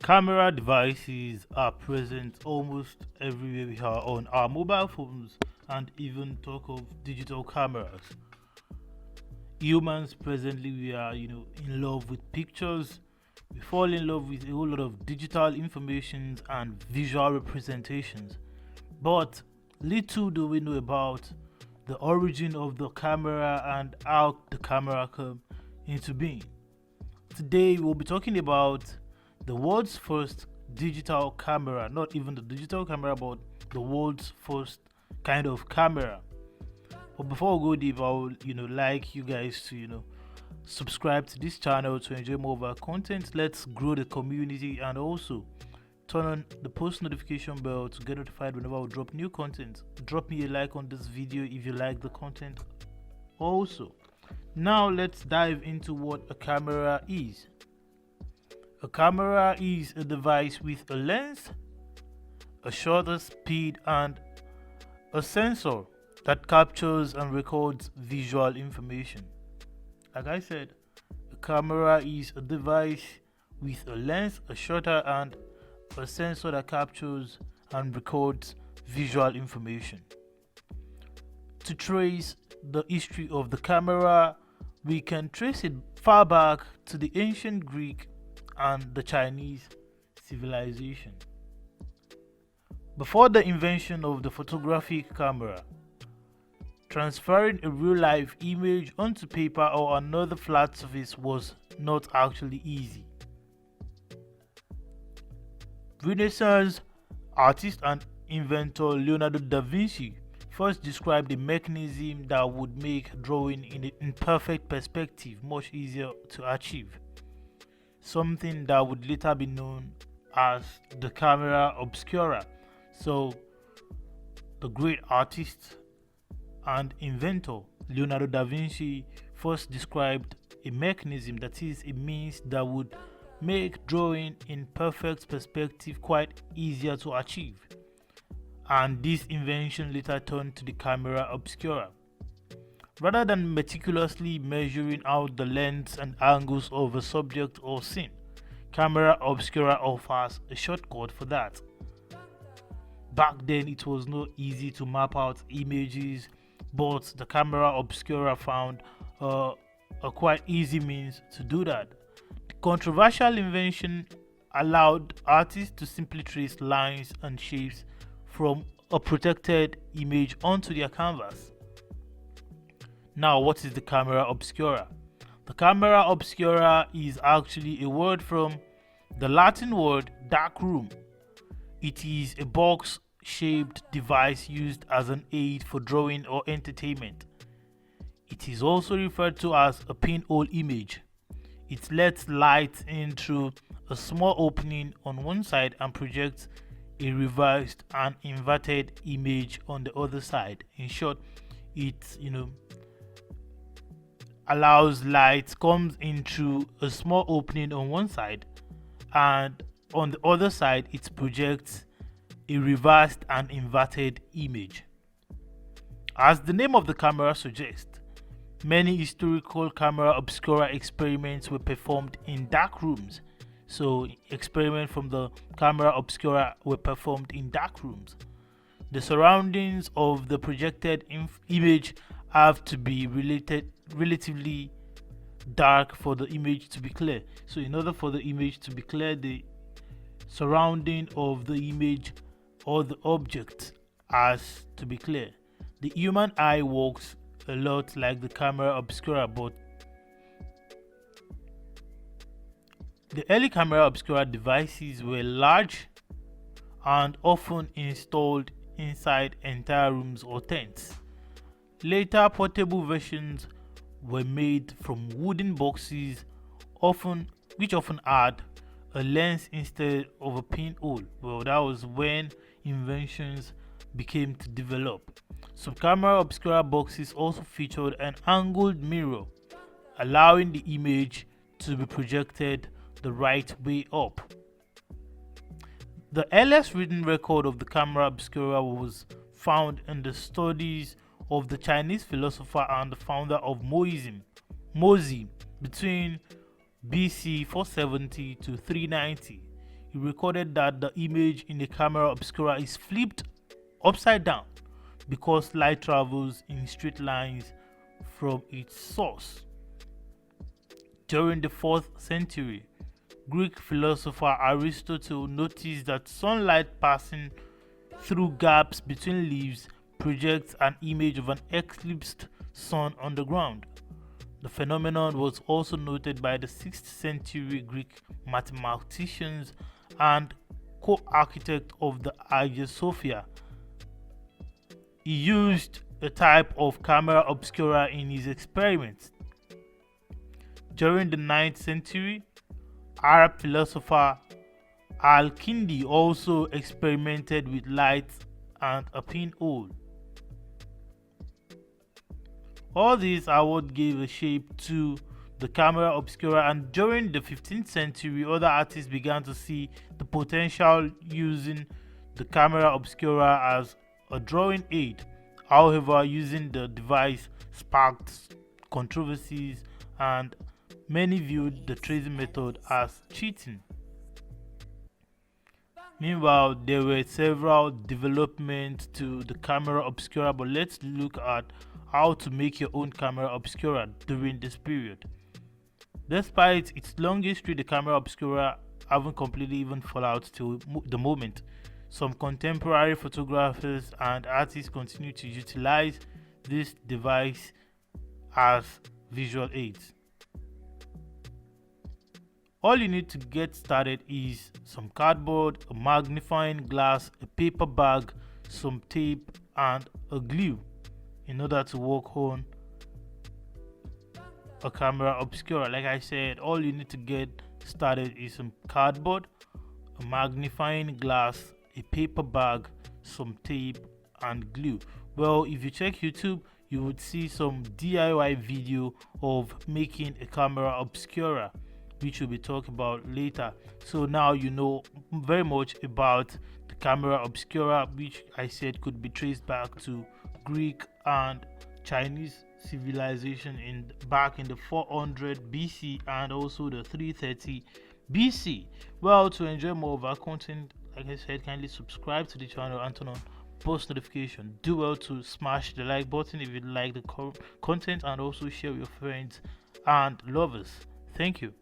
Camera devices are present almost everywhere we are on our mobile phones and even talk of digital cameras. Humans presently we are in love with pictures. We fall in love with a whole lot of digital informations and visual representations. But little do we know about the origin of the camera and how the camera came into being. Today we'll be talking about the world's first digital camera, not even the digital camera, but the world's first kind of camera. But before we go deep, I would like you guys to subscribe to this channel to enjoy more of our content. Let's grow the community and also turn on the post notification bell to get notified whenever I drop new content. Drop me a like on this video if you like the content also. Now let's dive into what a camera is. A camera is a device with a lens, a shutter speed, and a sensor that captures and records visual information. Like I said, a camera is a device with a lens, a shutter, and a sensor that captures and records visual information. To trace the history of the camera, we can trace it far back to the ancient Greek and the Chinese civilization. Before the invention of the photographic camera, transferring a real-life image onto paper or another flat surface was not actually easy. Renaissance artist and inventor Leonardo da Vinci first described a mechanism that would make drawing in perfect perspective much easier to achieve, something that would later be known as the camera obscura. So, the great artist and inventor Leonardo da Vinci first described a mechanism, that is, a means that would make drawing in perfect perspective quite easier to achieve. And this invention later turned to the camera obscura. Rather than meticulously measuring out the lengths and angles of a subject or scene, camera obscura offers a shortcut for that. Back then it was not easy to map out images, but the camera obscura found a quite easy means to do that. The controversial invention allowed artists to simply trace lines and shapes from a protected image onto their canvas. Now, what is the camera obscura? The camera obscura is actually a word from the Latin word dark room. It is a box-shaped device used as an aid for drawing or entertainment. It is also referred to as a pinhole image. It lets light in through a small opening on one side and projects a reversed and inverted image on the other side. In short, it allows light comes in through a small opening on one side, and on the other side it projects a reversed and inverted image. As the name of the camera suggests, many historical camera obscura experiments were performed in dark rooms. So experiments from the camera obscura were performed in dark rooms. The surroundings of the projected image have to be relatively dark for the image to be clear. So in order for the image to be clear, the surrounding of the image or the object has to be clear. The human eye works a lot like the camera obscura, but the early camera obscura devices were large and often installed inside entire rooms or tents. Later portable versions were made from wooden boxes, which often had a lens instead of a pinhole. Well, that was when inventions became to develop. Some camera obscura boxes also featured an angled mirror, allowing the image to be projected the right way up. The earliest written record of the camera obscura was found in the studies of the Chinese philosopher and the founder of Moism, Mosey between BC 470 to 390. He recorded that the image in the camera obscura is flipped upside down because light travels in straight lines from its source. During the 4th century, Greek philosopher Aristotle noticed that sunlight passing through gaps between leaves projects an image of an eclipsed sun on the ground. The phenomenon was also noted by the 6th century Greek mathematicians and co-architect of the Hagia Sophia. He used a type of camera obscura in his experiments. During the 9th century, Arab philosopher Al-Kindi also experimented with light and a pinhole. All these are what gave a shape to the camera obscura, and during the 15th century, other artists began to see the potential using the camera obscura as a drawing aid. However, using the device sparked controversies, and many viewed the tracing method as cheating. Meanwhile, there were several developments to the camera obscura, but let's look at how to make your own camera obscura during this period. Despite its long history, the camera obscura haven't completely even fallen out till the moment. Some contemporary photographers and artists continue to utilize this device as visual aids. All you need to get started is some cardboard, a magnifying glass, a paper bag, some tape, and a glue in order to work on a camera obscura. Like I said, all you need to get started is some cardboard, a magnifying glass, a paper bag, some tape, and glue. Well, if you check YouTube, you would see some DIY video of making a camera obscura, which we'll be talking about later. So now you know very much about the camera obscura, which I said could be traced back to Greek and Chinese civilization back in the 400 BC and also the 330 BC. Well, to enjoy more of our content, like I said, kindly subscribe to the channel and turn on post notification. Do well to smash the like button if you like the content, and also share with your friends and lovers. Thank you.